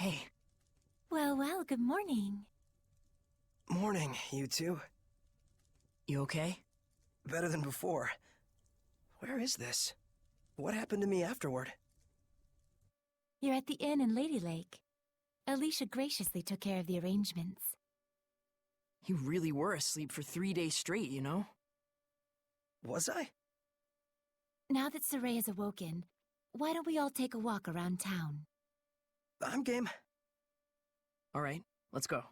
Hey. Well, good morning. Morning, you two. You okay? Better than before. Where is this? What happened to me afterward? You're at the inn in Lady Lake. Alicia graciously took care of the arrangements. You really were asleep for 3 days straight, you know? Was I? Now that Saray is awoken, why don't we all take a walk around town? I'm game. All right, let's go.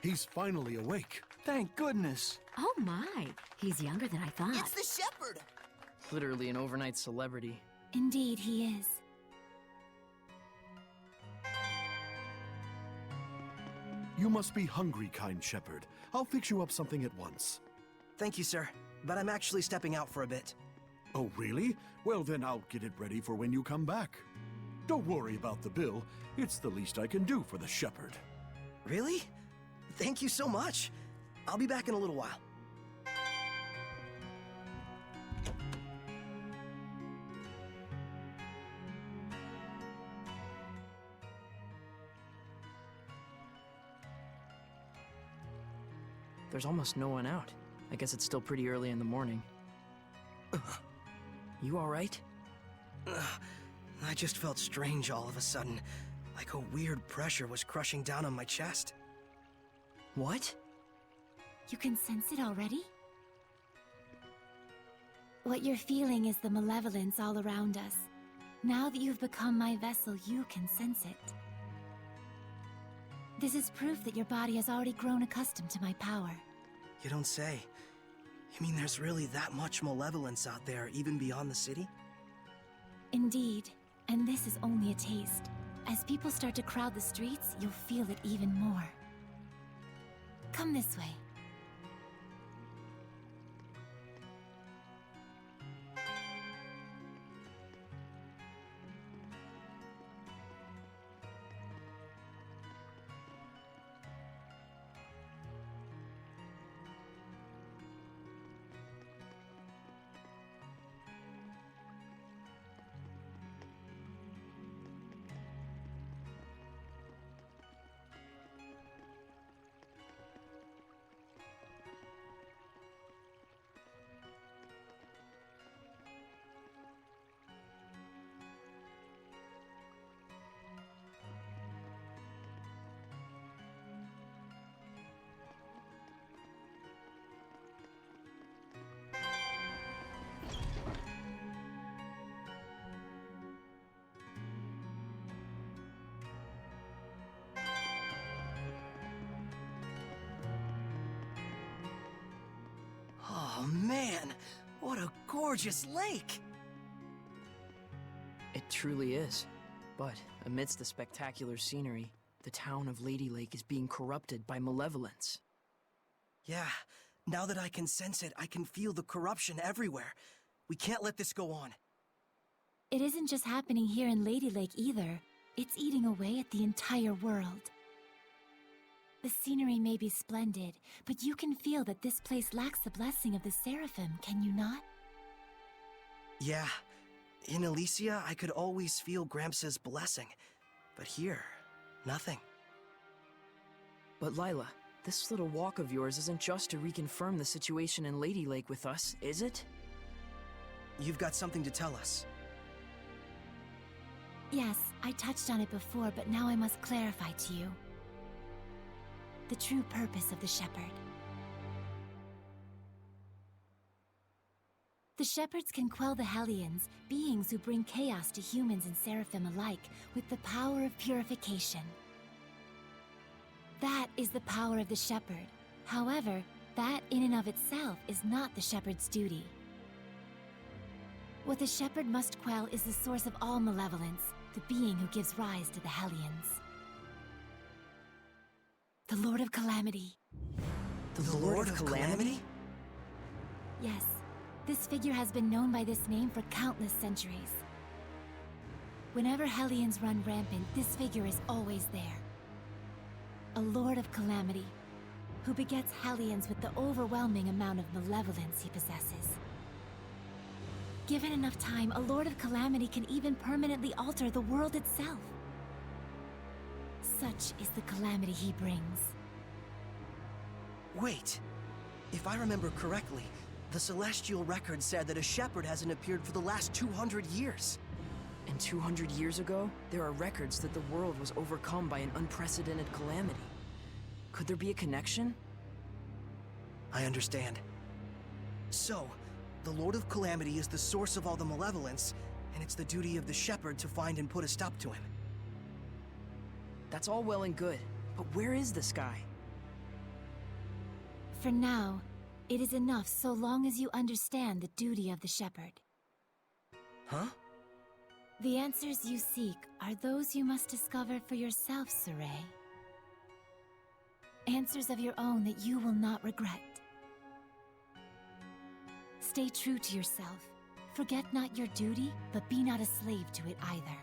He's finally awake. Thank goodness. Oh my, he's younger than I thought. It's the shepherd! Literally an overnight celebrity. Indeed, he is. You must be hungry, kind shepherd. I'll fix you up something at once. Thank you, sir. But I'm actually stepping out for a bit. Oh, really? Well, then I'll get it ready for when you come back. Don't worry about the bill. It's the least I can do for the shepherd. Really? Thank you so much. I'll be back in a little while. There's almost no one out. I guess it's still pretty early in the morning. You all right? I just felt strange all of a sudden, like a weird pressure was crushing down on my chest. What? You can sense it already? What you're feeling is the malevolence all around us. Now that you've become my vessel, you can sense it. This is proof that your body has already grown accustomed to my power. You don't say. You mean there's really that much malevolence out there, even beyond the city? Indeed, and this is only a taste. As people start to crowd the streets, you'll feel it even more. Come this way. Oh man, what a gorgeous lake! It truly is. But amidst the spectacular scenery, the town of Lady Lake is being corrupted by malevolence. Yeah, now that I can sense it, I can feel the corruption everywhere. We can't let this go on. It isn't just happening here in Lady Lake either. It's eating away at the entire world. The scenery may be splendid, but you can feel that this place lacks the blessing of the Seraphim, can you not? Yeah, in Elysia, I could always feel Gramps' blessing. But here, nothing. But Lila, this little walk of yours isn't just to reconfirm the situation in Lady Lake with us, is it? You've got something to tell us. Yes, I touched on it before, but now I must clarify to you the true purpose of the Shepherd. The Shepherds can quell the Hellions, beings who bring chaos to humans and Seraphim alike, with the power of purification. That is the power of the Shepherd. However, that in and of itself is not the Shepherd's duty. What the Shepherd must quell is the source of all malevolence, the being who gives rise to the Hellions. The Lord of Calamity. The Lord of Calamity? Yes, this figure has been known by this name for countless centuries. Whenever Hellions run rampant, this figure is always there. A Lord of Calamity, who begets Hellions with the overwhelming amount of malevolence he possesses. Given enough time, a Lord of Calamity can even permanently alter the world itself. Such is the calamity he brings. Wait. If I remember correctly, the Celestial Record said that a shepherd hasn't appeared for the last 200 years. And 200 years ago, there are records that the world was overcome by an unprecedented calamity. Could there be a connection? I understand. So, the Lord of Calamity is the source of all the malevolence, and it's the duty of the shepherd to find and put a stop to him. That's all well and good, but where is this guy? For now, it is enough so long as you understand the duty of the shepherd. Huh? The answers you seek are those you must discover for yourself, Saray. Answers of your own that you will not regret. Stay true to yourself. Forget not your duty, but be not a slave to it either.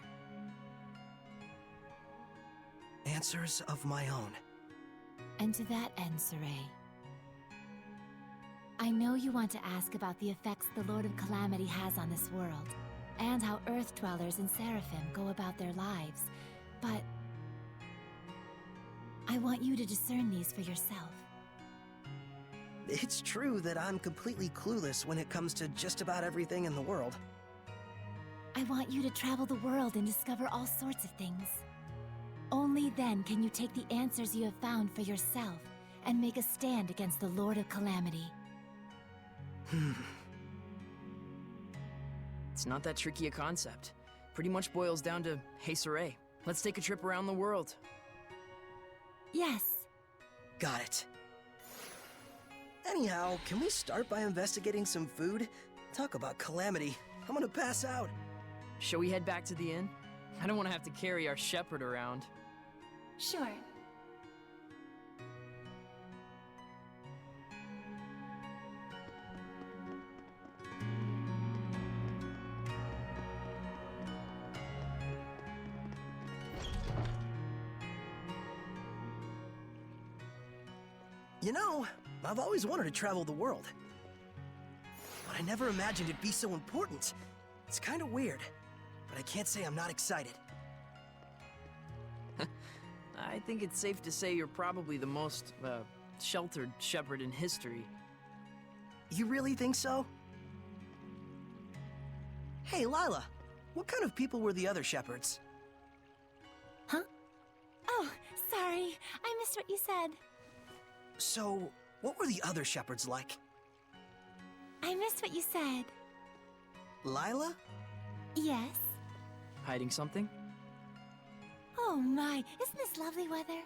Answers of my own. And to that end, Saray, I know you want to ask about the effects the Lord of Calamity has on this world, and how Earth Dwellers and Seraphim go about their lives, but I want you to discern these for yourself. It's true that I'm completely clueless when it comes to just about everything in the world. I want you to travel the world and discover all sorts of things. Only then can you take the answers you have found for yourself and make a stand against the Lord of Calamity. It's not that tricky a concept. Pretty much boils down to, hey Saray, let's take a trip around the world. Yes. Got it. Anyhow, can we start by investigating some food? Talk about calamity. I'm gonna pass out. Shall we head back to the inn? I don't want to have to carry our shepherd around. Sure. You know, I've always wanted to travel the world. But I never imagined it'd be so important. It's kind of weird, but I can't say I'm not excited. I think it's safe to say you're probably the most, sheltered shepherd in history. You really think so? Hey, Lila, what kind of people were the other shepherds? Huh? Oh, sorry. I missed what you said. So, what were the other shepherds like? I missed what you said. Lila? Yes? Hiding something? Oh my, isn't this lovely weather?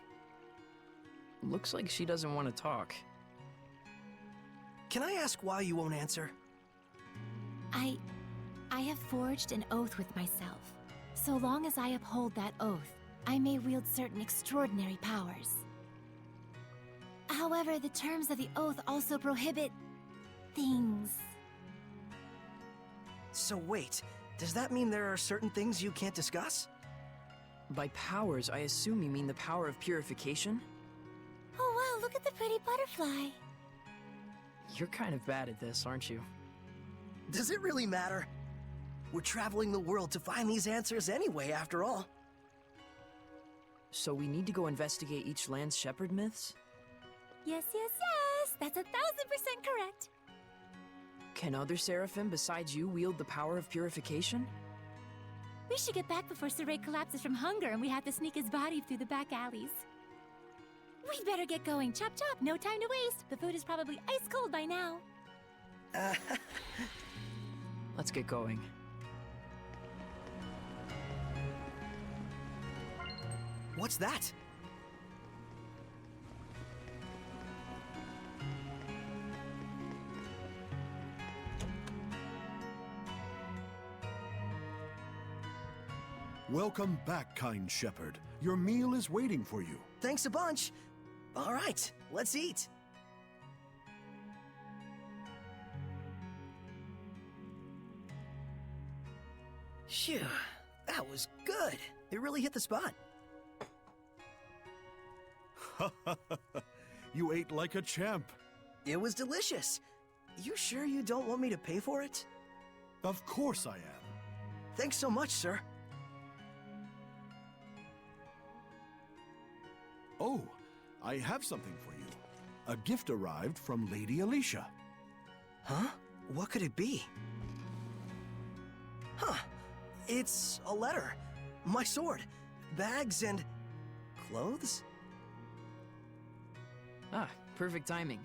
Looks like she doesn't want to talk. Can I ask why you won't answer? I have forged an oath with myself. So long as I uphold that oath, I may wield certain extraordinary powers. However, the terms of the oath also prohibit things. So wait, does that mean there are certain things you can't discuss? By powers, I assume you mean the power of purification? Oh wow, look at the pretty butterfly. You're kind of bad at this, aren't you? Does it really matter? We're traveling the world to find these answers anyway, after all. So we need to go investigate each land's shepherd myths? Yes, that's 1,000% correct. Can other Seraphim besides you wield the power of purification? We should get back before Saray collapses from hunger and we have to sneak his body through the back alleys. We'd better get going. Chop chop, no time to waste. The food is probably ice cold by now. Let's get going. What's that? Welcome back, kind shepherd. Your meal is waiting for you. Thanks a bunch. All right, let's eat. Phew, that was good. It really hit the spot. You ate like a champ. It was delicious. You sure you don't want me to pay for it? Of course I am. Thanks so much, sir. Oh, I have something for you. A gift arrived from Lady Alicia. Huh? What could it be? Huh. It's a letter. My sword. Bags and... clothes? Ah, perfect timing.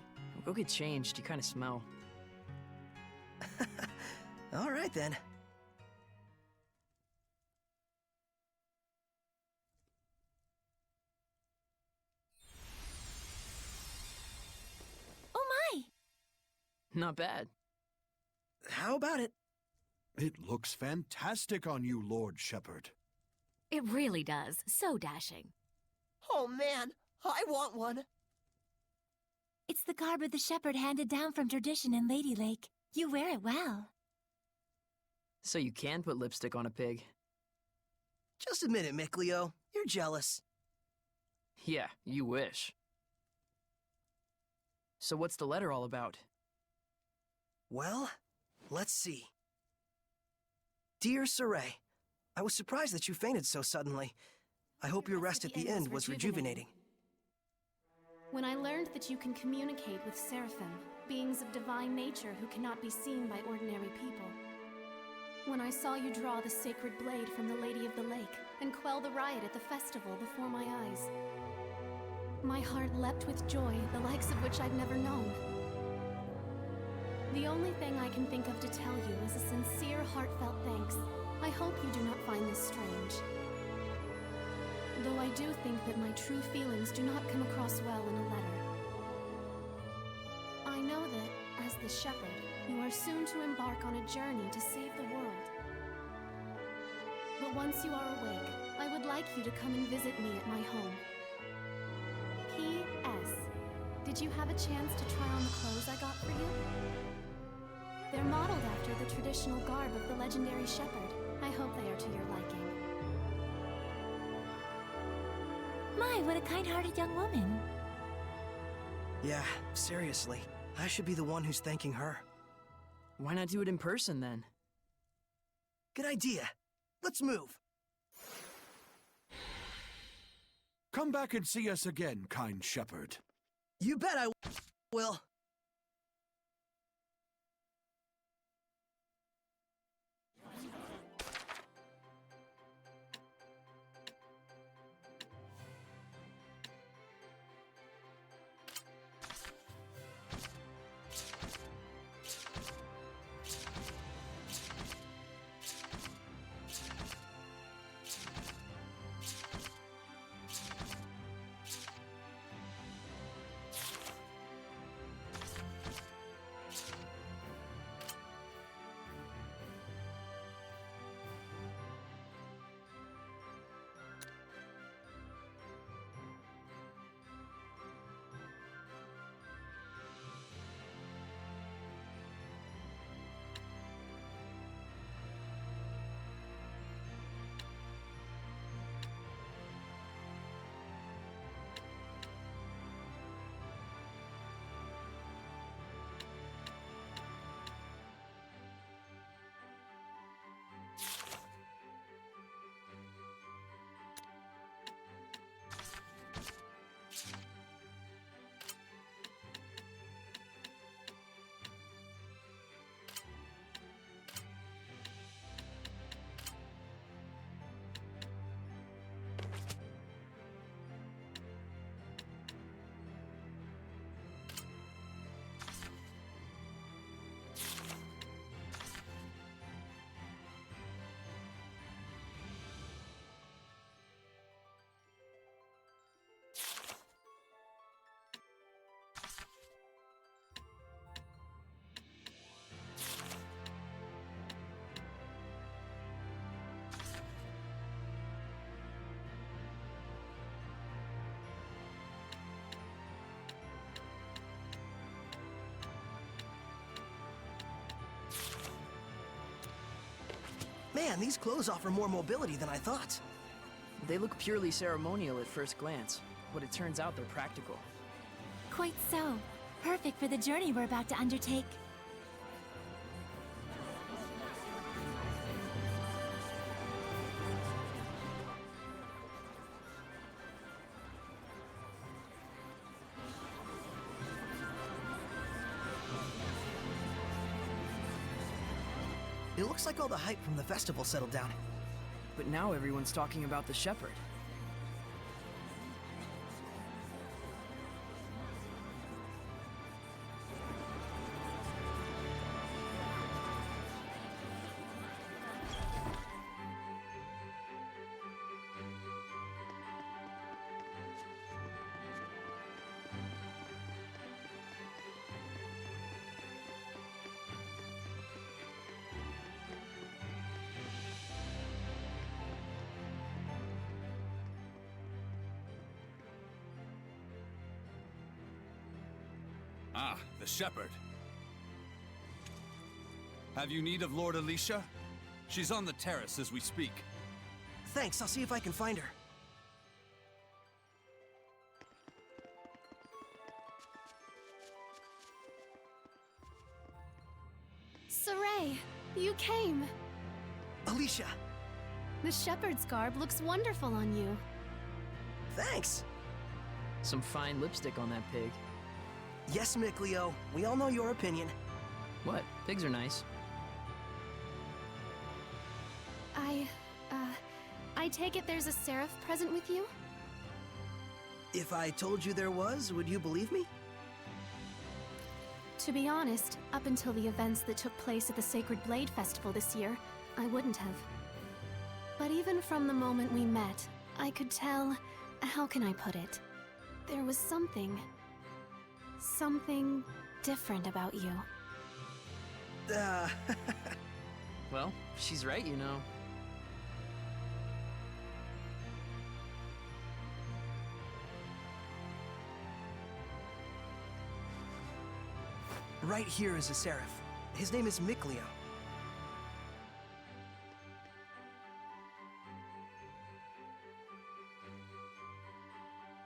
Go get changed, you kind of smell. All right, then. Oh my! Not bad. How about it? It looks fantastic on you, Lord Shepherd. It really does. So dashing. Oh, man. I want one. It's the garb of the shepherd handed down from tradition in Lady Lake. You wear it well. So you can put lipstick on a pig. Just admit it, Mickleo. You're jealous. Yeah, you wish. So what's the letter all about? Well, let's see. Dear Saray, I was surprised that you fainted so suddenly. I hope your rest at the end was rejuvenating. When I learned that you can communicate with Seraphim, beings of divine nature who cannot be seen by ordinary people. When I saw you draw the sacred blade from the Lady of the Lake and quell the riot at the festival before my eyes. My heart leapt with joy, the likes of which I've never known. The only thing I can think of to tell you is a sincere, heartfelt thanks. I hope you do not find this strange. Though I do think that my true feelings do not come across well in a letter. I know that, as the shepherd, you are soon to embark on a journey to save the world. But once you are awake, I would like you to come and visit me at my home. P.S. Did you have a chance to try on the clothes I got for you? They're modeled after the traditional garb of the legendary shepherd. I hope they are to your liking. My, what a kind-hearted young woman. Yeah, seriously. I should be the one who's thanking her. Why not do it in person then? Good idea. Let's move. Come back and see us again, kind shepherd. You bet I will. Man, these clothes offer more mobility than I thought. They look purely ceremonial at first glance, but it turns out they're practical. Quite so. Perfect for the journey we're about to undertake. It looks like all the hype from the festival settled down. But now everyone's talking about the shepherd. Ah, the shepherd. Have you need of Lord Alicia? She's on the terrace as we speak. Thanks, I'll see if I can find her. Saray, you came. Alicia! The shepherd's garb looks wonderful on you. Thanks! Some fine lipstick on that pig. Yes, Mickleo, we all know your opinion. What? Pigs are nice. I take it there's a seraph present with you? If I told you there was, would you believe me? To be honest, up until the events that took place at the Sacred Blade Festival this year, I wouldn't have. But even from the moment we met, I could tell... how can I put it? There was something different about you. Well, she's right, you know. Right here is a seraph. His name is Mickleo.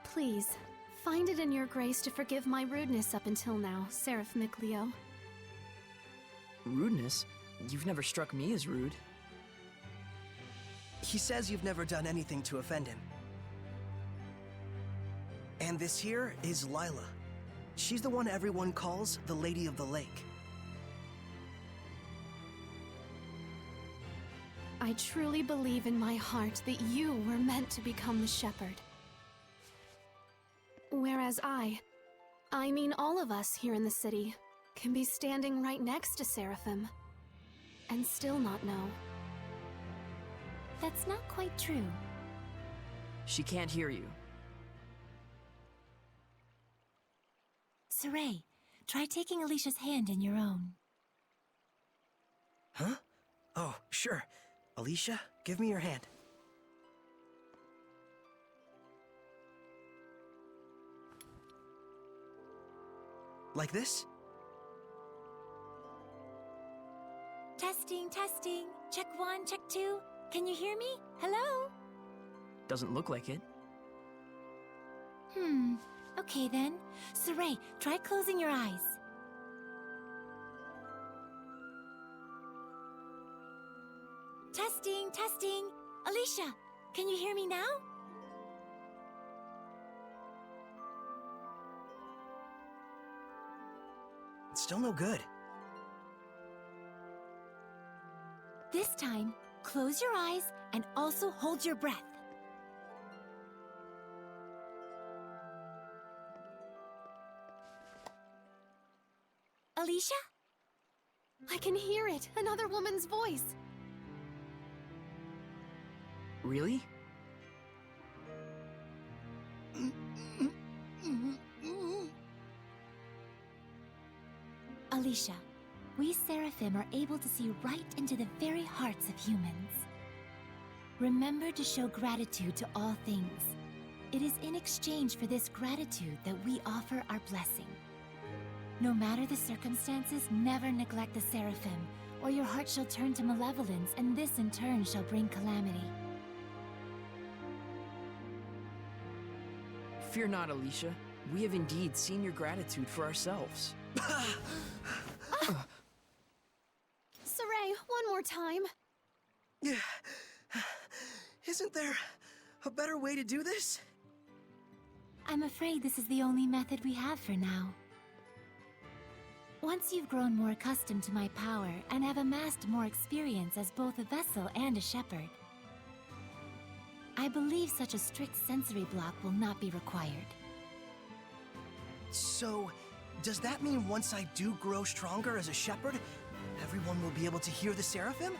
Please, find it in your grace to forgive my rudeness up until now, Seraph Mickleo. Rudeness? You've never struck me as rude. He says you've never done anything to offend him. And this here is Lila. She's the one everyone calls the Lady of the Lake. I truly believe in my heart that you were meant to become the shepherd. Whereas I mean all of us here in the city, can be standing right next to Seraphim and still not know. That's not quite true. She can't hear you. Saray, try taking Alicia's hand in your own. Huh? Oh, sure. Alicia, give me your hand. Like this? Testing, testing. Check 1, check 2. Can you hear me? Hello? Doesn't look like it. Okay then. Saray, try closing your eyes. Testing, testing. Alicia, can you hear me now? It's still no good. This time, close your eyes and also hold your breath. Alicia? I can hear it! Another woman's voice! Really? Alicia, we Seraphim are able to see right into the very hearts of humans. Remember to show gratitude to all things. It is in exchange for this gratitude that we offer our blessing. No matter the circumstances, never neglect the Seraphim, or your heart shall turn to malevolence, and this in turn shall bring calamity. Fear not, Alicia. We have indeed seen your gratitude for ourselves. Saray, one more time. Yeah. Isn't there a better way to do this? I'm afraid this is the only method we have for now. Once you've grown more accustomed to my power and have amassed more experience as both a vessel and a shepherd, I believe such a strict sensory block will not be required. So, does that mean once I do grow stronger as a shepherd, everyone will be able to hear the Seraphim?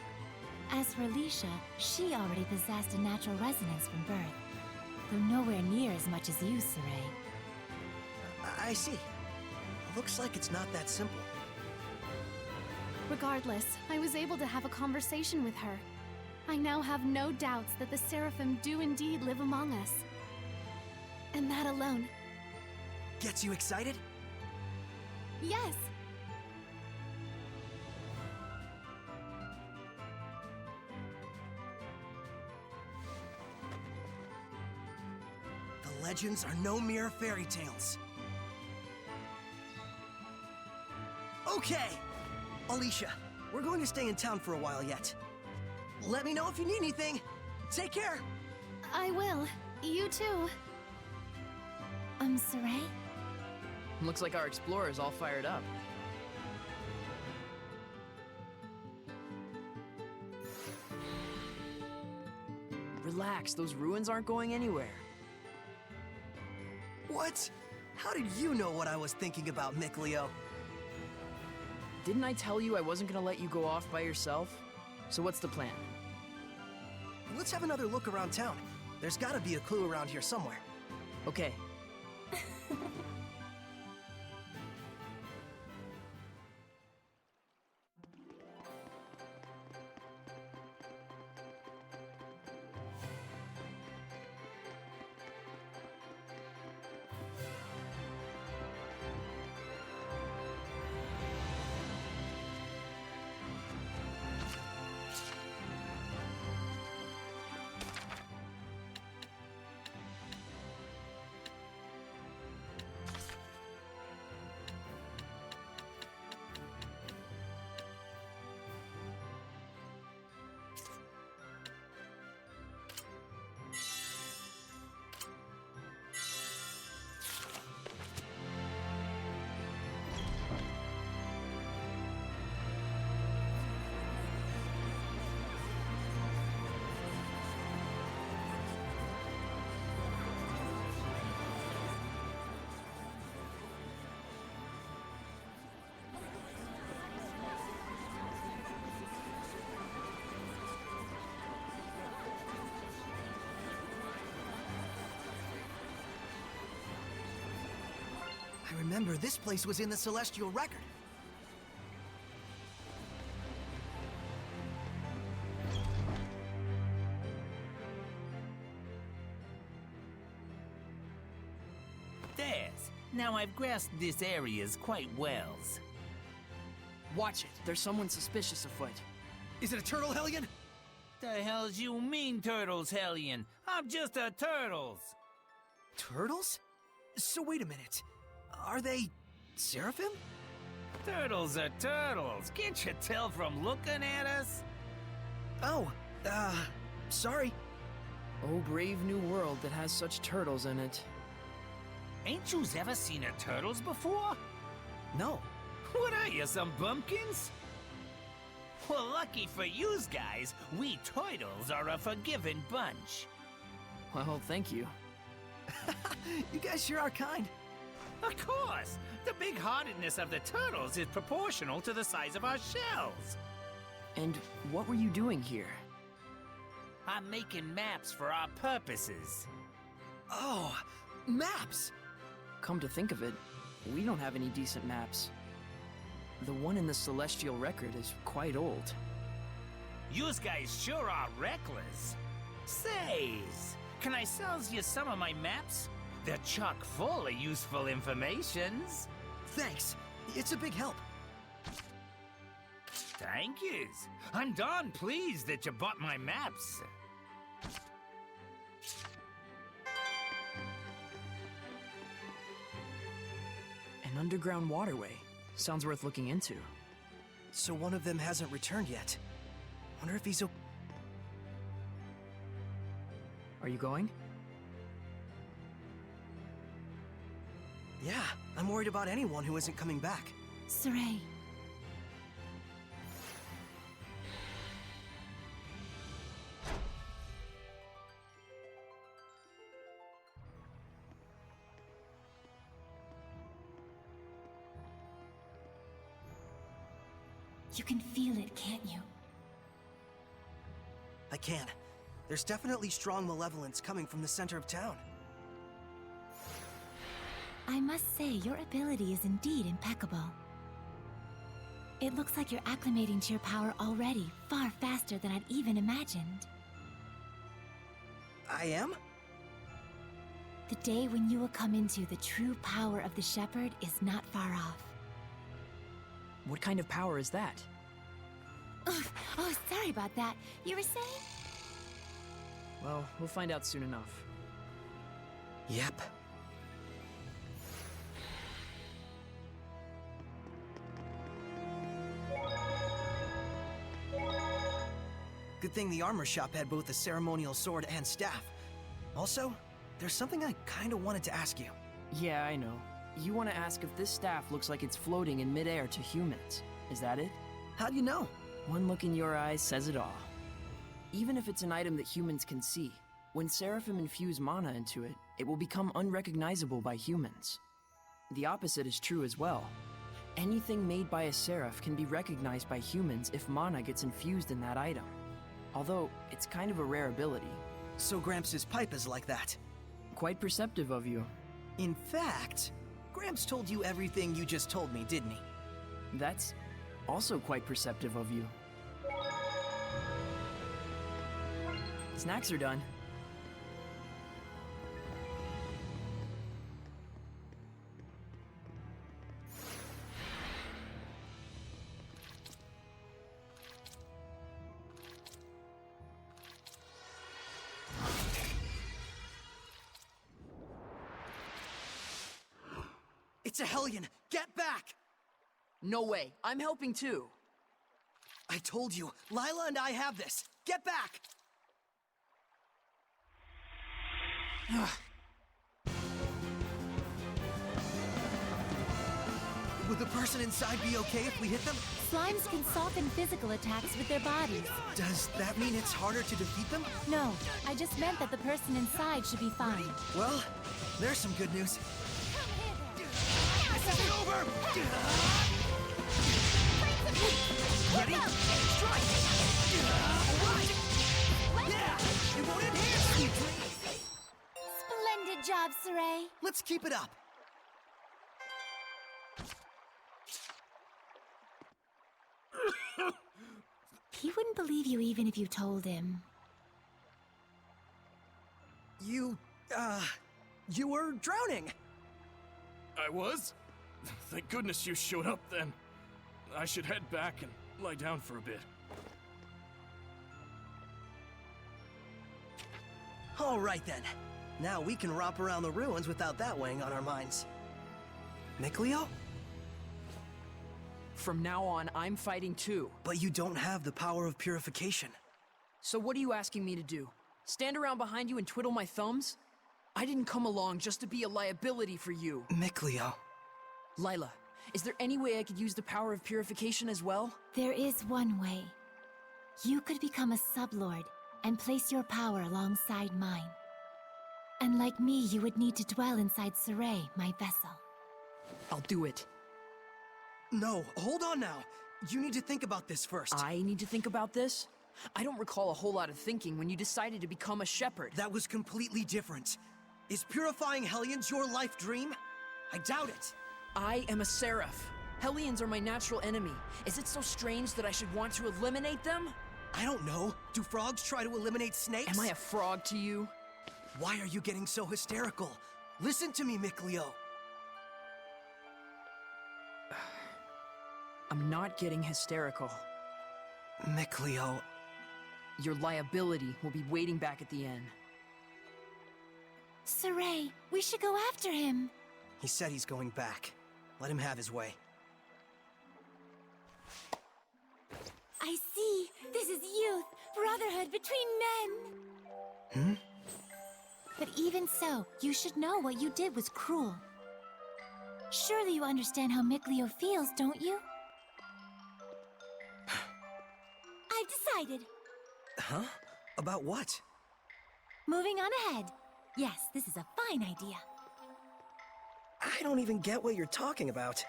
As for Alicia, she already possessed a natural resonance from birth, though nowhere near as much as you, Saray. I see. Looks like it's not that simple. Regardless, I was able to have a conversation with her. I now have no doubts that the Seraphim do indeed live among us. And that alone. Gets you excited? Yes! The legends are no mere fairy tales. Okay! Alicia, we're going to stay in town for a while yet. Let me know if you need anything. Take care! I will. You too. Saray? Looks like our explorer's all fired up. Relax, those ruins aren't going anywhere. What? How did you know what I was thinking about, Mikleo? Didn't I tell you I wasn't gonna let you go off by yourself? So what's the plan? Let's have another look around town. There's gotta be a clue around here somewhere. Okay. I remember this place was in the Celestial Record. There's. Now I've grasped this areas quite well. Watch it. There's someone suspicious afoot. Is it a turtle, Hellion? The hell's you mean, Turtles, Hellion? I'm just a Turtles. Turtles? So wait a minute. Are they Seraphim? Turtles are turtles. Can't you tell from looking at us? Oh, sorry. Oh, brave new world that has such turtles in it. Ain't yous ever seen a turtles before? No. What are you, some bumpkins? Well, lucky for yous guys, we turtles are a forgiving bunch. Well, thank you. You guys sure are kind. Of course! The big-heartedness of the turtles is proportional to the size of our shells. And what were you doing here? I'm making maps for our purposes. Oh, maps! Come to think of it, we don't have any decent maps. The one in the Celestial Record is quite old. Yous guys sure are reckless. Says, can I sells you some of my maps? They're chock full of useful informations. Thanks. It's a big help. Thank yous. I'm darn pleased that you bought my maps. An underground waterway. Sounds worth looking into. So one of them hasn't returned yet. Wonder if he's Are you going? Yeah, I'm worried about anyone who isn't coming back. Saray. You can feel it, can't you? I can. There's definitely strong malevolence coming from the center of town. I must say, your ability is indeed impeccable. It looks like you're acclimating to your power already, far faster than I'd even imagined. I am? The day when you will come into the true power of the Shepherd is not far off. What kind of power is that? Oof. Oh, sorry about that. You were saying? Well, we'll find out soon enough. Yep. Good thing the armor shop had both a ceremonial sword and staff. Also, there's something I kinda wanted to ask you. Yeah, I know. You want to ask if this staff looks like it's floating in midair to humans. Is that it? How do you know? One look in your eyes says it all. Even if it's an item that humans can see, when Seraphim infuse mana into it, it will become unrecognizable by humans. The opposite is true as well. Anything made by a Seraph can be recognized by humans if mana gets infused in that item. Although, it's kind of a rare ability. So Gramps' pipe is like that. Quite perceptive of you. In fact, Gramps told you everything you just told me, didn't he? That's also quite perceptive of you. Snacks are done. It's a Hellion! Get back! No way. I'm helping too. I told you, Lila and I have this! Get back! Would the person inside be okay if we hit them? Slimes can soften physical attacks with their bodies. Does that mean it's harder to defeat them? No, I just meant that the person inside should be fine. Well, there's some good news. This isn't over! Ready? Strike! Alright! Yeah! You won't enhance me! Splendid job, Saray. Let's keep it up. He wouldn't believe you even if you told him. You were drowning. I was? Thank goodness you showed up then. I should head back and lie down for a bit. All right then. Now we can romp around the ruins without that weighing on our minds. Mikleo? From now on, I'm fighting too. But you don't have the power of purification. So what are you asking me to do? Stand around behind you and twiddle my thumbs? I didn't come along just to be a liability for you. Mikleo. Lila, is there any way I could use the power of purification as well? There is one way. You could become a sublord and place your power alongside mine. And like me, you would need to dwell inside Saray, my vessel. I'll do it. No, hold on now. You need to think about this first. I need to think about this? I don't recall a whole lot of thinking when you decided to become a shepherd. That was completely different. Is purifying Hellions your life dream? I doubt it. I am a Seraph. Hellions are my natural enemy. Is it so strange that I should want to eliminate them? I don't know. Do frogs try to eliminate snakes? Am I a frog to you? Why are you getting so hysterical? Listen to me, Mikleo. I'm not getting hysterical. Mikleo. Your liability will be waiting back at the inn. Saray, we should go after him. He said he's going back. Let him have his way. I see. This is youth, brotherhood between men. But even so, you should know what you did was cruel. Surely you understand how Mikleo feels, don't you? I've decided. Huh? About what? Moving on ahead. Yes, this is a fine idea. I don't even get what you're talking about.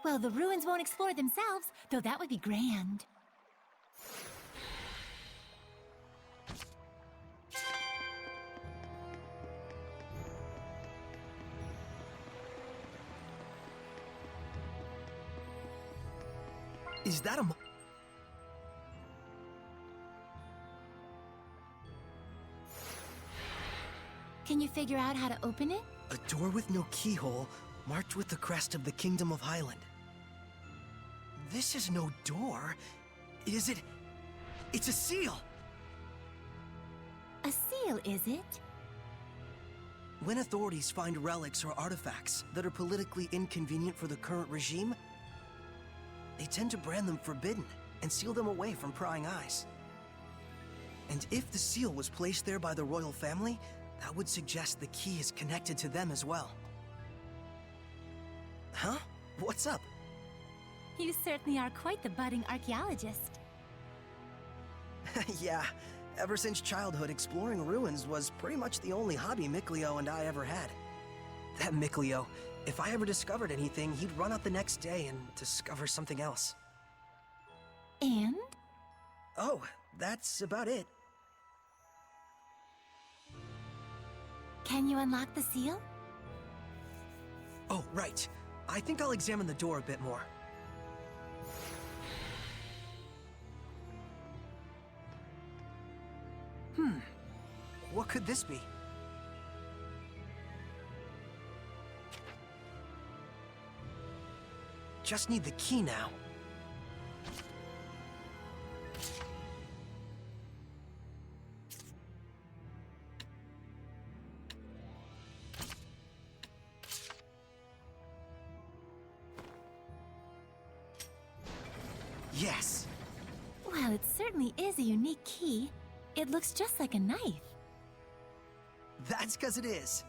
Well, the ruins won't explore themselves, though that would be grand. Is that a... Can you figure out how to open it? A door with no keyhole, marked with the crest of the Kingdom of Highland. This is no door. Is it... It's a seal! A seal, is it? When authorities find relics or artifacts that are politically inconvenient for the current regime, they tend to brand them forbidden and seal them away from prying eyes. And if the seal was placed there by the royal family, that would suggest the key is connected to them as well. Huh? What's up? You certainly are quite the budding archaeologist. Yeah, ever since childhood, exploring ruins was pretty much the only hobby Mikleo and I ever had. That Mikleo, if I ever discovered anything, he'd run out the next day and discover something else. And? Oh, that's about it. Can you unlock the seal? Oh, right. I think I'll examine the door a bit more. What could this be? Just need the key now. Yes. Well, it certainly is a unique key. It looks just like a knife. That's 'cause it is.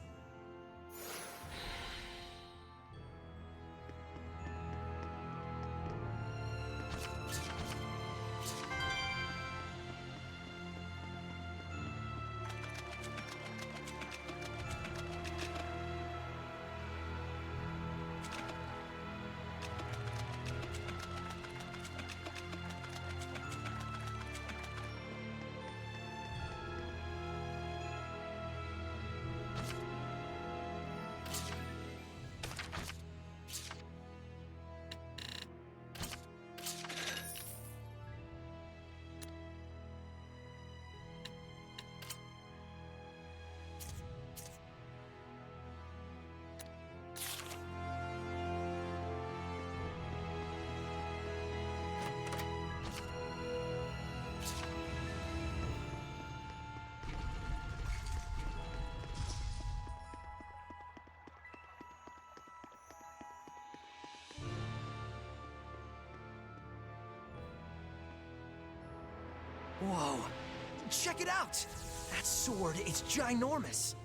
Whoa. Check it out! That sword is ginormous.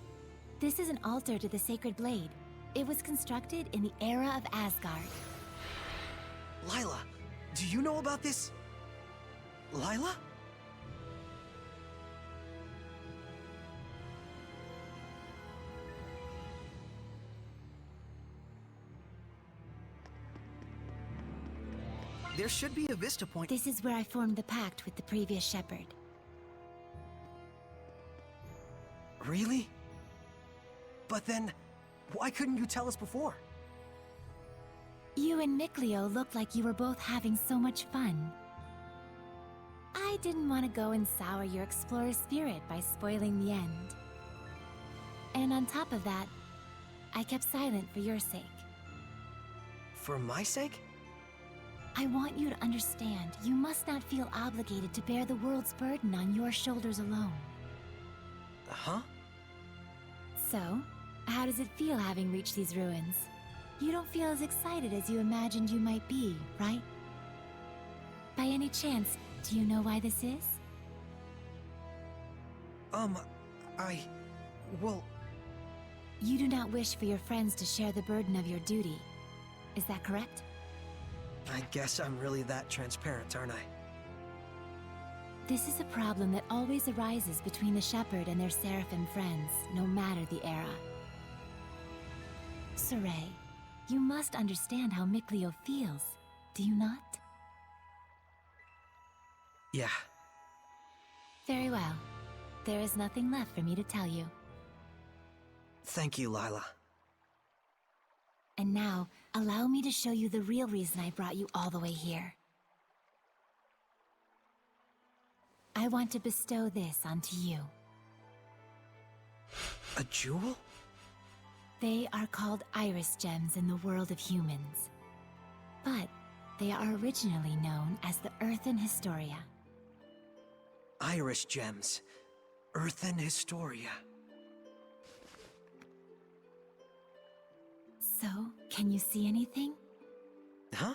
This is an altar to the sacred blade. It was constructed in the era of Asgard. Lila, do you know about this? Lila? There should be a vista point. This is where I formed the pact with the previous shepherd. Really? But then, why couldn't you tell us before? You and Mikleo looked like you were both having so much fun. I didn't want to go and sour your explorer spirit by spoiling the end. And on top of that, I kept silent for your sake. For my sake? I want you to understand, you must not feel obligated to bear the world's burden on your shoulders alone. Huh? So, how does it feel having reached these ruins? You don't feel as excited as you imagined you might be, right? By any chance, do you know why this is? Well, You do not wish for your friends to share the burden of your duty. Is that correct? I guess I'm really that transparent, aren't I? This is a problem that always arises between the Shepherd and their Seraphim friends, no matter the era. Saray, you must understand how Mikleo feels, do you not? Yeah. Very well. There is nothing left for me to tell you. Thank you, Lila. And now, allow me to show you the real reason I brought you all the way here. I want to bestow this onto you. A jewel? They are called iris gems in the world of humans. But they are originally known as the Earthen Historia. Iris gems. Earthen Historia. So, can you see anything? Huh?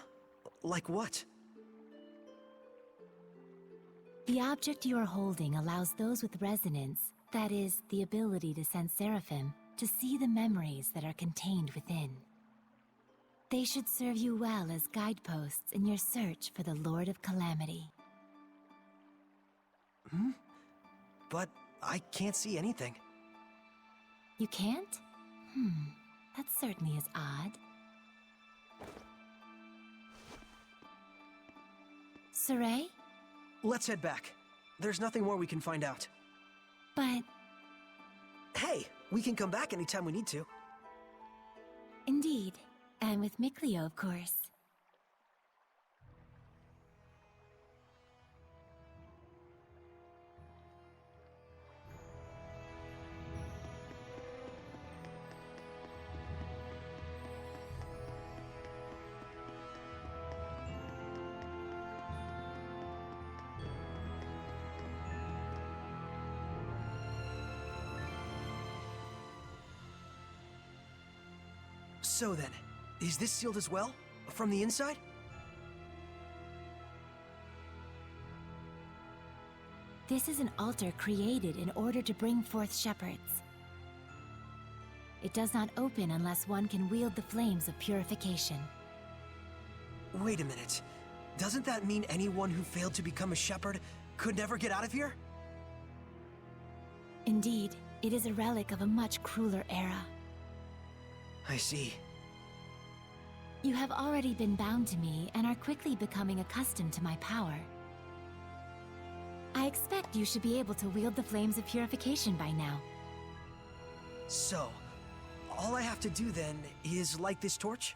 Like what? The object you are holding allows those with resonance, that is, the ability to sense Seraphim, to see the memories that are contained within. They should serve you well as guideposts in your search for the Lord of Calamity. But I can't see anything. You can't? That certainly is odd. Saray? Let's head back. There's nothing more we can find out. But... Hey, we can come back anytime we need to. Indeed. And with Mikleo, of course. So then, is this sealed as well? From the inside? This is an altar created in order to bring forth shepherds. It does not open unless one can wield the flames of purification. Wait a minute. Doesn't that mean anyone who failed to become a shepherd could never get out of here? Indeed, it is a relic of a much crueler era. I see. You have already been bound to me and are quickly becoming accustomed to my power. I expect you should be able to wield the flames of purification by now. So, all I have to do then is light this torch?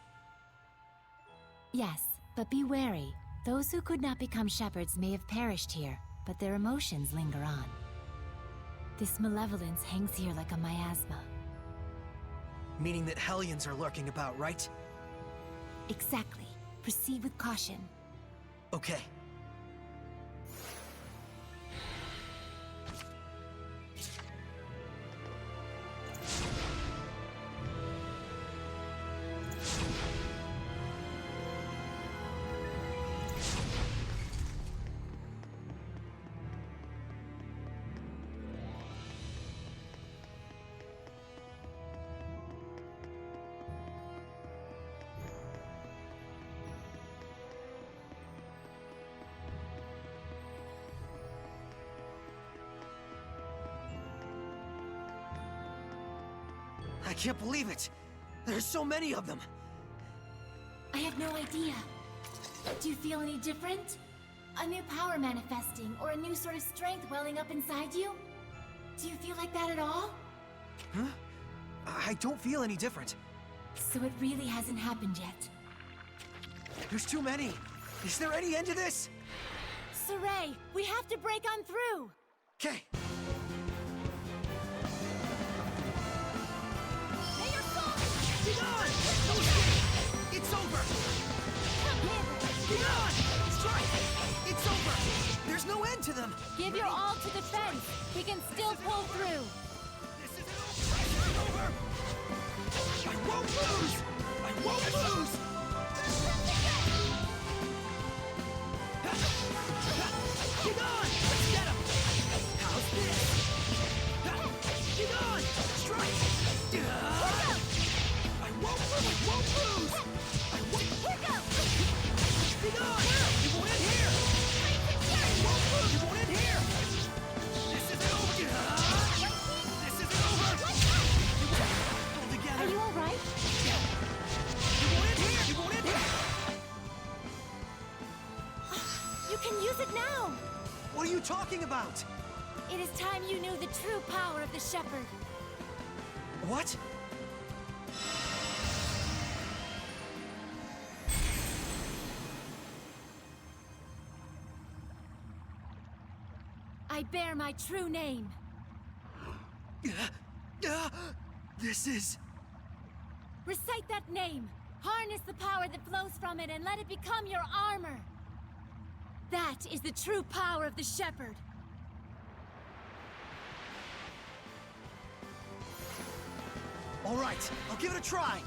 Yes, but be wary. Those who could not become shepherds may have perished here, but their emotions linger on. This malevolence hangs here like a miasma. Meaning that Hellions are lurking about, right? Exactly. Proceed with caution. Okay. I can't believe it! There's so many of them! I have no idea. Do you feel any different? A new power manifesting, or a new sort of strength welling up inside you? Do you feel like that at all? Huh? I don't feel any different. So it really hasn't happened yet. There's too many! Is there any end to this? Saray, we have to break on through! Okay. Get on! Don't skip! It's over! Get on! Strike! It's over! There's no end to them! Give your all to defense! We can still pull through! This is over! I won't lose! I won't lose! Get on! Let's get him! How's this? Get on! Strike! I won't lose! I won't... Get on! You won't end here! I won't lose! You won't end here! This isn't over! This isn't over! Hold together! Are you alright? You won't end here! You won't end here! You can use it now! What are you talking about? It is time you knew the true power of the Shepherd. What? I bear my true name. This is... Recite that name. Harness the power that flows from it and let it become your armor. That is the true power of the Shepherd. All right, I'll give it a try.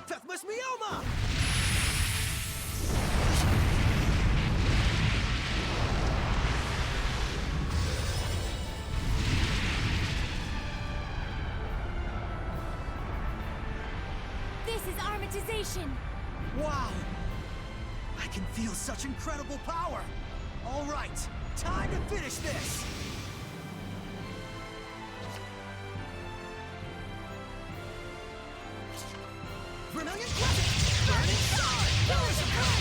Fethmas Mioma! This is armatization. Wow! I can feel such incredible power! All right, time to finish this! Vermilion Crescent! Burning Star! Doors of Hell!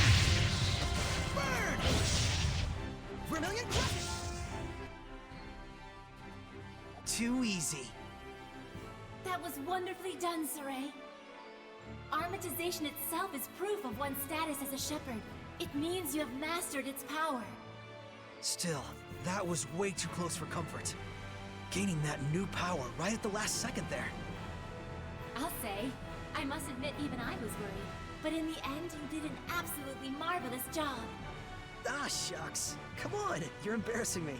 Burn! Vermilion Crescent! Too easy. That was wonderfully done, Saray. Armatization itself is proof of one's status as a Shepherd. It means you have mastered its power. Still, that was way too close for comfort. Gaining that new power right at the last second there. I'll say, I must admit even I was worried. But in the end, you did an absolutely marvelous job. Ah, shucks. Come on, you're embarrassing me.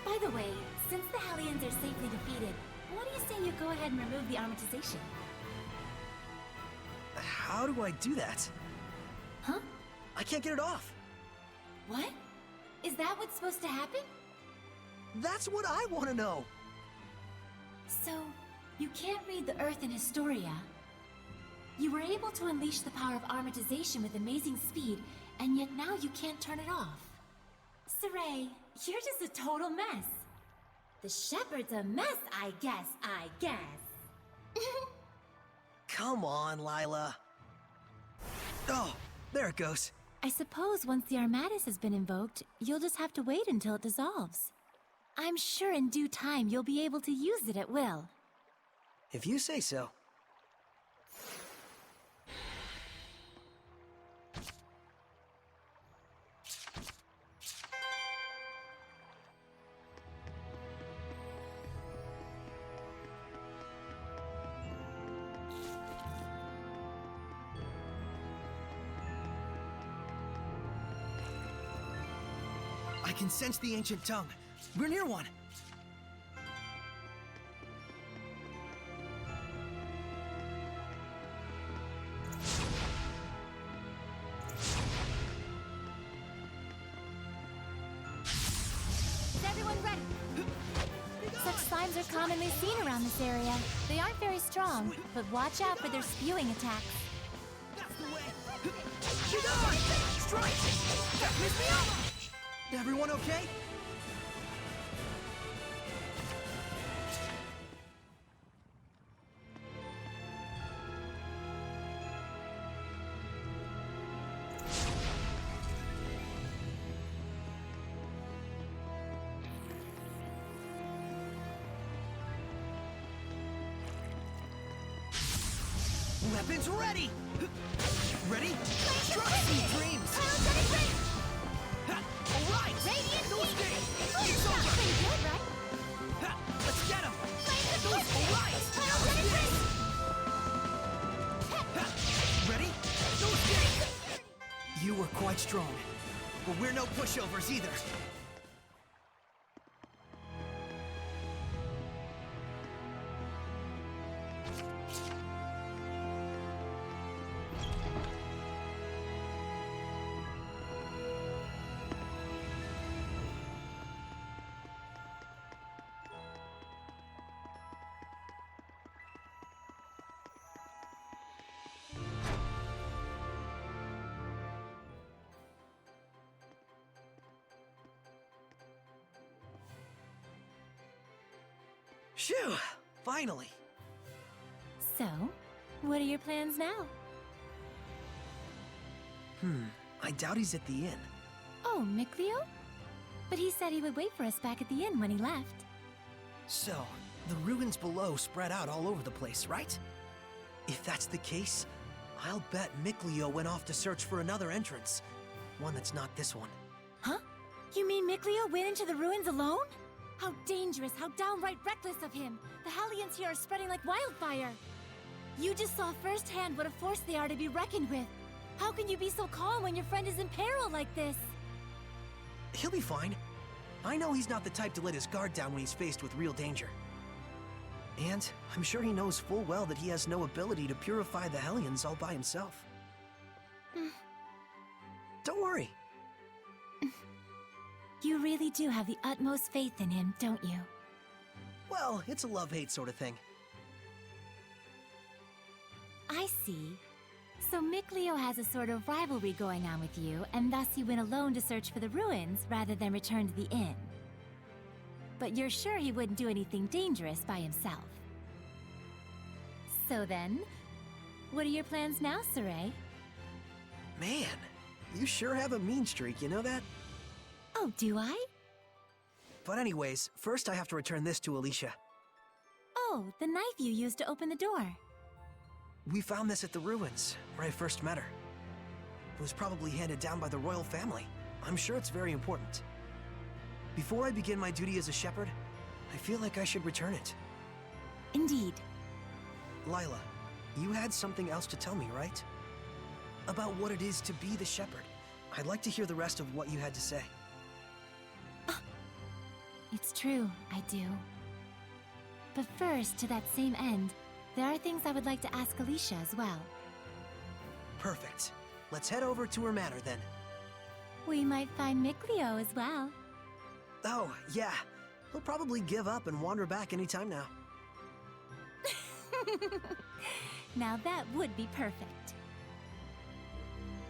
By the way, since the Hellions are safely defeated, what do you say you go ahead and remove the armatization? How do I do that? Huh? I can't get it off. What? Is that what's supposed to happen? That's what I want to know. So, you can't read the Earth in Historia. You were able to unleash the power of armatization with amazing speed, and yet now you can't turn it off. Saray, you're just a total mess. The Shepherd's a mess, I guess. Come on, Lila. Oh, there it goes. I suppose once the Armatus has been invoked, you'll just have to wait until it dissolves. I'm sure in due time you'll be able to use it at will. If you say so. I can sense the ancient tongue. We're near one. Is everyone ready? Such slimes are commonly seen around this area. They aren't very strong, but watch out for their spewing attacks. That's the way. Get on! Strike! That missed me up! Everyone okay? Weapons ready! Ready? Strike, sweet dreams! All right! Radiant No escape! It's It's over! pretty good, right? Let's get him! All right! Ready? No escape! You were quite strong, but we're no pushovers either. Phew! Finally! So, what are your plans now? I doubt he's at the inn. Oh, Mikleo? But he said he would wait for us back at the inn when he left. So, the ruins below spread out all over the place, right? If that's the case, I'll bet Mikleo went off to search for another entrance. One that's not this one. Huh? You mean Mikleo went into the ruins alone? How dangerous, how downright reckless of him! The Hellions here are spreading like wildfire! You just saw firsthand what a force they are to be reckoned with. How can you be so calm when your friend is in peril like this? He'll be fine. I know he's not the type to let his guard down when he's faced with real danger. And I'm sure he knows full well that he has no ability to purify the Hellions all by himself. Don't worry. You really do have the utmost faith in him, don't you? Well, it's a love-hate sort of thing. I see. So Mikleo has a sort of rivalry going on with you, and thus he went alone to search for the ruins rather than return to the inn. But you're sure he wouldn't do anything dangerous by himself. So then, what are your plans now, Saray? Man, you sure have a mean streak, you know that? Oh, do I? But anyways, first I have to return this to Alicia. Oh, the knife you used to open the door. We found this at the ruins, where I first met her. It was probably handed down by the royal family. I'm sure it's very important. Before I begin my duty as a shepherd, I feel like I should return it. Indeed. Lila, you had something else to tell me, right? About what it is to be the shepherd. I'd like to hear the rest of what you had to say. It's true, I do. But first, to that same end, there are things I would like to ask Alicia as well. Perfect. Let's head over to her manor then. We might find Mikleo as well. Oh, yeah. He'll probably give up and wander back anytime now. Now that would be perfect.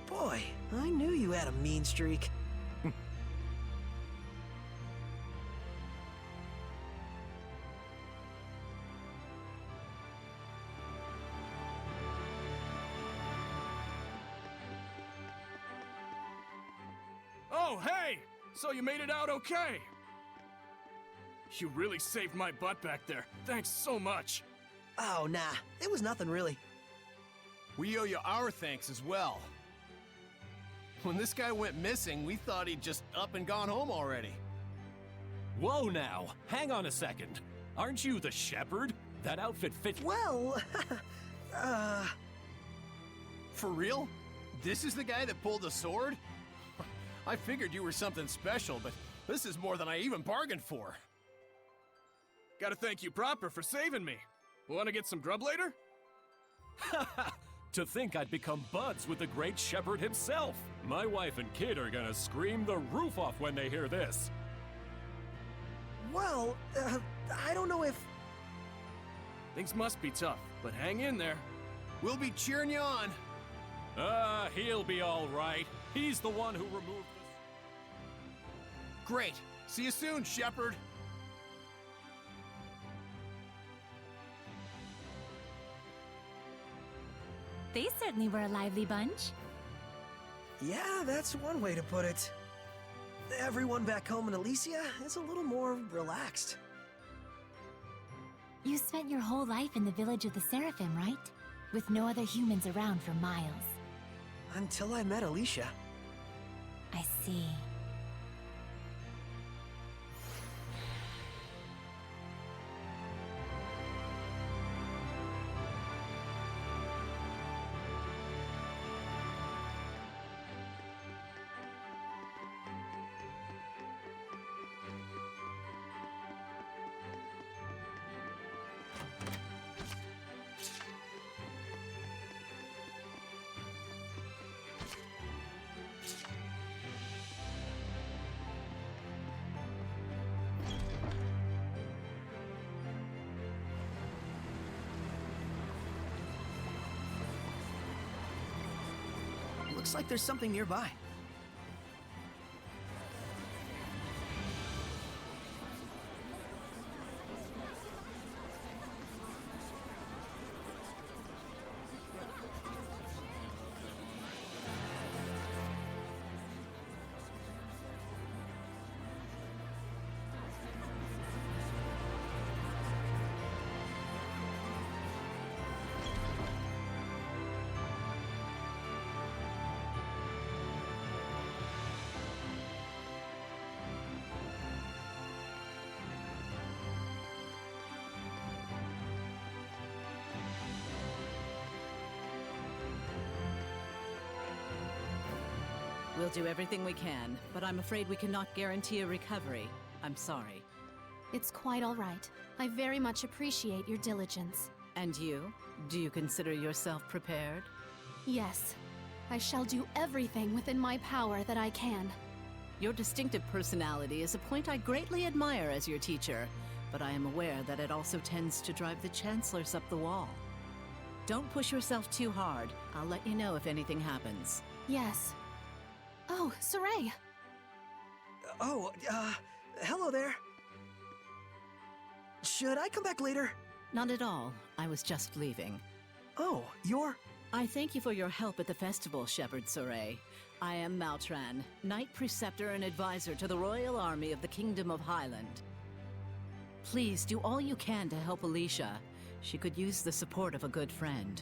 Boy, I knew you had a mean streak. Oh, hey! So you made it out okay? You really saved my butt back there. Thanks so much. Oh, nah. It was nothing really. We owe you our thanks as well. When this guy went missing, we thought he'd just up and gone home already. Whoa now, hang on a second. Aren't you the shepherd? That outfit fits. Well, For real? This is the guy that pulled the sword? I figured you were something special, but this is more than I even bargained for. Gotta thank you proper for saving me. Wanna get some grub later? To think I'd become buds with the great shepherd himself. My wife and kid are gonna scream the roof off when they hear this. well, I don't know if... Things must be tough, but hang in there. We'll be cheering you on. He'll be all right. He's the one who removed the... Great. See you soon, shepherd. They certainly were a lively bunch. Yeah, that's one way to put it. Everyone back home in Elysia is a little more relaxed. You spent your whole life in the village of the Seraphim, right? With no other humans around for miles. Until I met Alicia. I see. Looks like there's something nearby. We'll do everything we can, but I'm afraid we cannot guarantee a recovery. I'm sorry. It's quite all right. I very much appreciate your diligence. And you? Do you consider yourself prepared? Yes. I shall do everything within my power that I can. Your distinctive personality is a point I greatly admire as your teacher, but I am aware that it also tends to drive the chancellors up the wall. Don't push yourself too hard. I'll let you know if anything happens. Yes. Oh, Saray! Oh, hello there. Should I come back later? Not at all. I was just leaving. Oh, you're... I thank you for your help at the festival, Shepherd Soray. I am Maltran, Knight Preceptor and Advisor to the Royal Army of the Kingdom of Highland. Please do all you can to help Alicia. She could use the support of a good friend.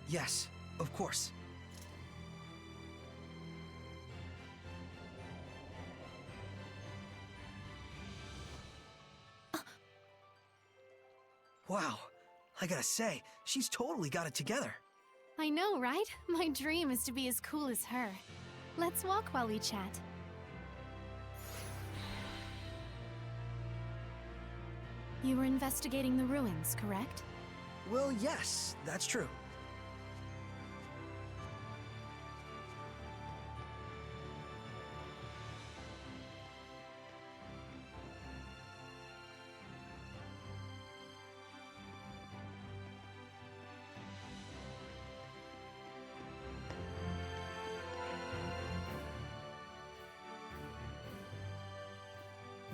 Yes, of course. Wow, I gotta say, she's totally got it together. I know, right? My dream is to be as cool as her. Let's walk while we chat. You were investigating the ruins, correct? Well, yes, that's true.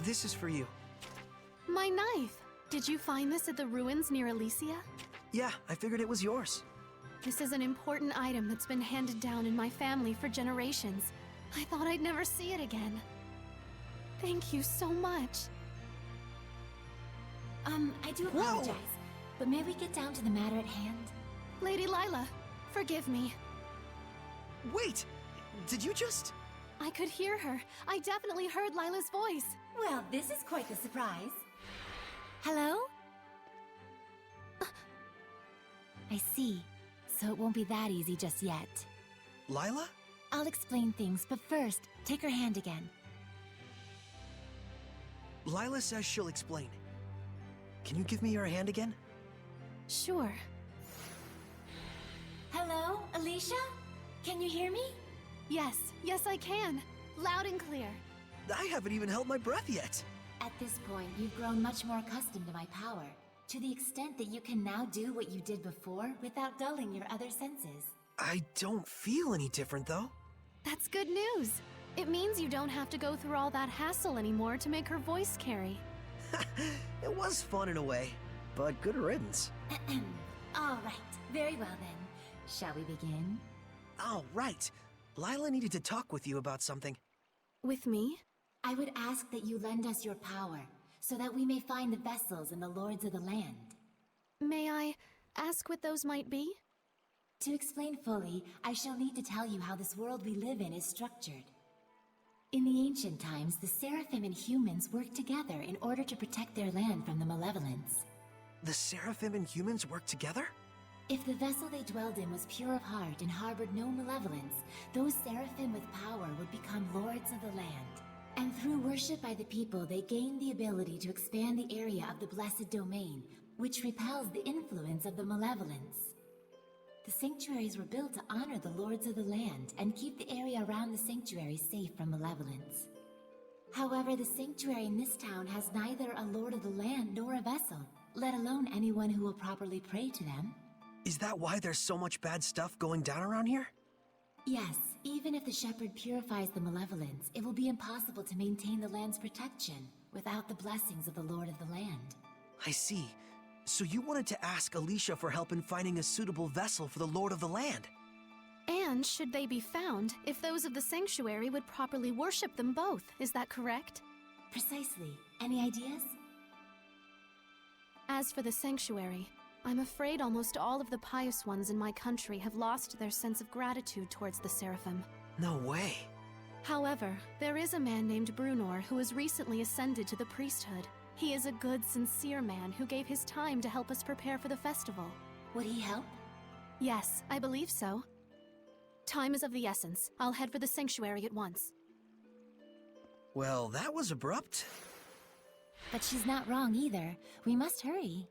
This is for you. My knife! Did you find this at the ruins near Elysia? Yeah, I figured it was yours. This is an important item that's been handed down in my family for generations. I thought I'd never see it again. Thank you so much. I do apologize, but may we get down to the matter at hand? Lady Lila, forgive me. Wait! Did you just... I could hear her. I definitely heard Lila's voice. Well, this is quite the surprise. Hello? I see. So it won't be that easy just yet. Lila? I'll explain things, but first, take her hand again. Lila says she'll explain. Can you give me your hand again? Sure. Hello, Alicia? Can you hear me? Yes, I can. Loud and clear. I haven't even held my breath yet. At this point, you've grown much more accustomed to my power, to the extent that you can now do what you did before without dulling your other senses. I don't feel any different, though. That's good news. It means you don't have to go through all that hassle anymore to make her voice carry. It was fun in a way, but good riddance. All right, very well then. Shall we begin? All right. Lila needed to talk with you about something. With me? I would ask that you lend us your power, so that we may find the vessels and the lords of the land. May I ask what those might be? To explain fully, I shall need to tell you how this world we live in is structured. In the ancient times, the Seraphim and humans worked together in order to protect their land from the malevolence. The Seraphim and humans work together? If the vessel they dwelled in was pure of heart and harbored no malevolence, those Seraphim with power would become lords of the land. And through worship by the people, they gained the ability to expand the area of the Blessed Domain, which repels the influence of the malevolence. The sanctuaries were built to honor the lords of the land and keep the area around the sanctuary safe from malevolence. However, the sanctuary in this town has neither a lord of the land nor a vessel, let alone anyone who will properly pray to them. Is that why there's so much bad stuff going down around here? Yes, even if the shepherd purifies the malevolence, it will be impossible to maintain the land's protection without the blessings of the lord of the land. I see. So you wanted to ask Alicia for help in finding a suitable vessel for the lord of the land. And should they be found, if those of the sanctuary would properly worship them both, is that correct? Precisely. Any ideas? As for the sanctuary, I'm afraid almost all of the pious ones in my country have lost their sense of gratitude towards the Seraphim. No way. However, there is a man named Brunor who has recently ascended to the priesthood. He is a good, sincere man who gave his time to help us prepare for the festival. Would he help? Yes, I believe so. Time is of the essence. I'll head for the sanctuary at once. Well, that was abrupt. But she's not wrong either. We must hurry.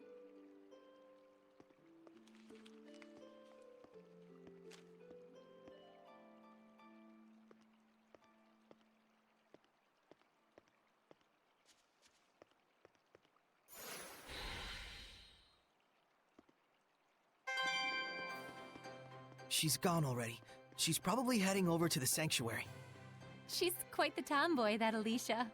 She's gone already. She's probably heading over to the sanctuary. She's quite the tomboy, that Alicia.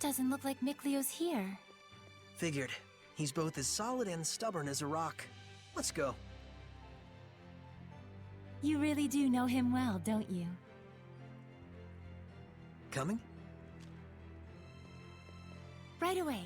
Doesn't look like Miklio's here. Figured. He's both as solid and stubborn as a rock. Let's go. You really do know him well, don't you? Coming? Right away.